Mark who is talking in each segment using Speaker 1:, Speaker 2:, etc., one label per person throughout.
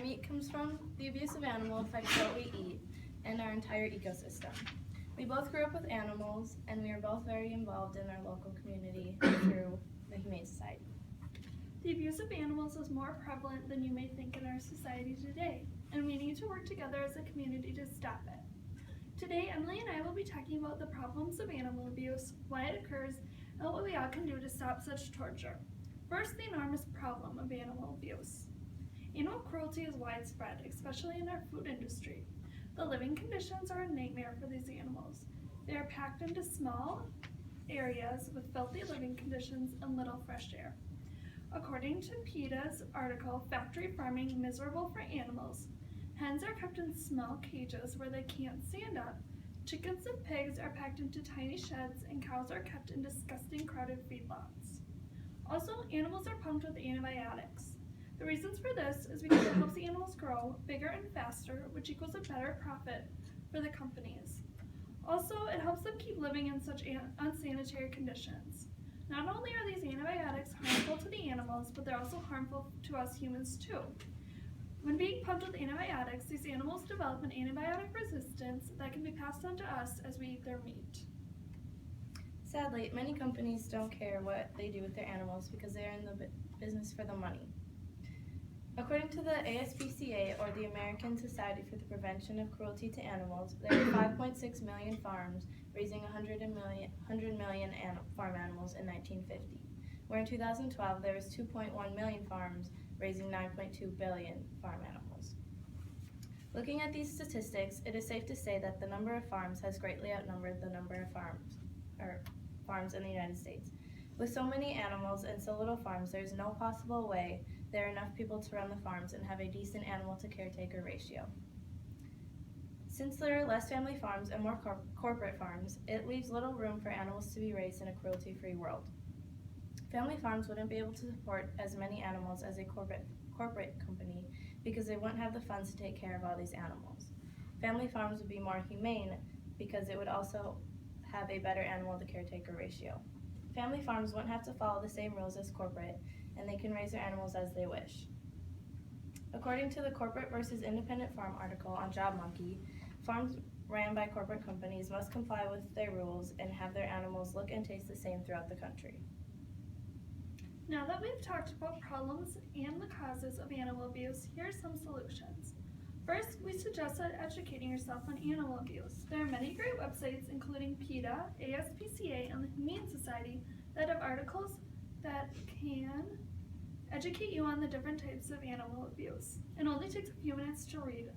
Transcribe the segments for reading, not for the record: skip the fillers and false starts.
Speaker 1: meat comes from, the abuse of animals affects what we eat and our entire ecosystem. We both grew up with animals, and we are both very involved in our local community through the Humane Society.
Speaker 2: The abuse of animals is more prevalent than you may think in our society today, and we need to work together as a community to stop it. Today, Emily and I will be talking about the problems of animal abuse, why it occurs, and what we all can do to stop such torture. First, the enormous problem of animal abuse. Animal cruelty is widespread, especially in our food industry. The living conditions are a nightmare for these animals. They are packed into small areas with filthy living conditions and little fresh air. According to PETA's article, Factory Farming Miserable for Animals, hens are kept in small cages where they can't stand up. Chickens and pigs are packed into tiny sheds, and cows are kept in disgusting crowded feedlots. Also, animals are pumped with antibiotics. The reasons for this is because it helps the animals grow bigger and faster, which equals a better profit for the companies. Also, it helps them keep living in such unsanitary conditions. Not only are these antibiotics harmful to the animals, but they're also harmful to us humans too. When being pumped with antibiotics, these animals develop an antibiotic resistance that can be passed on to us as we eat their meat.
Speaker 1: Sadly, many companies don't care what they do with their animals because they are in the business for the money. According to the ASPCA, or the American Society for the Prevention of Cruelty to Animals, there were 5.6 million farms raising 100 million farm animals in 1950, where in 2012 there was 2.1 million farms raising 9.2 billion farm animals. Looking at these statistics, it is safe to say that the number of farms has greatly outnumbered the number of farms in the United States. With so many animals and so little farms, there is no possible way there are enough people to run the farms and have a decent animal to caretaker ratio. Since there are less family farms and more corporate farms, it leaves little room for animals to be raised in a cruelty-free world. Family farms wouldn't be able to support as many animals as a corporate company because they wouldn't have the funds to take care of all these animals. Family farms would be more humane because it would also have a better animal to caretaker ratio. Family farms wouldn't have to follow the same rules as corporate, and they can raise their animals as they wish. According to the Corporate versus Independent Farm article on JobMonkey, farms ran by corporate companies must comply with their rules and have their animals look and taste the same throughout the country.
Speaker 2: Now that we've talked about problems and the causes of animal abuse, here are some solutions. First, we suggest educating yourself on animal abuse. There are many great websites, including PETA, ASPCA, and the Humane Society, that have articles that can educate you on the different types of animal abuse. It only takes a few minutes to read.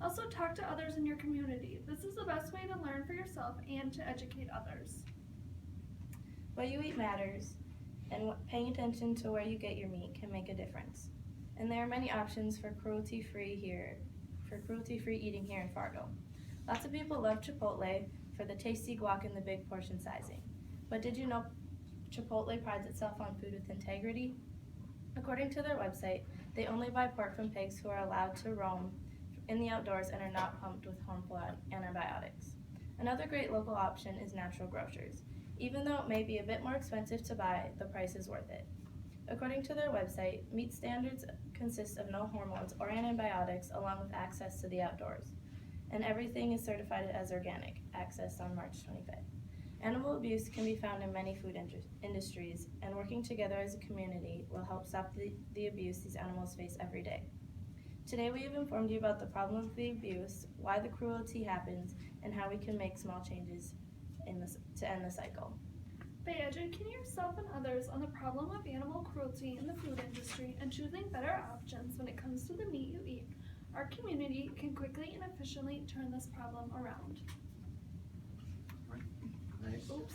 Speaker 2: Also, talk to others in your community. This is the best way to learn for yourself and to educate others.
Speaker 1: What you eat matters, and paying attention to where you get your meat can make a difference. And there are many options for cruelty-free eating here in Fargo. Lots of people love Chipotle for the tasty guac and the big portion sizing. But did you know Chipotle prides itself on food with integrity? According to their website, they only buy pork from pigs who are allowed to roam in the outdoors and are not pumped with harmful antibiotics. Another great local option is natural grocers. Even though it may be a bit more expensive to buy, the price is worth it. According to their website, meat standards consist of no hormones or antibiotics along with access to the outdoors. And everything is certified as organic, accessed on March 25th. Animal abuse can be found in many food industries, and working together as a community will help stop the abuse these animals face every day. Today we have informed you about the problem of the abuse, why the cruelty happens, and how we can make small changes to end the cycle.
Speaker 2: By educating yourself and others on the problem of animal cruelty in the food industry and choosing better options when it comes to the meat you eat, our community can quickly and efficiently turn this problem around.
Speaker 3: Nice.
Speaker 2: Oops.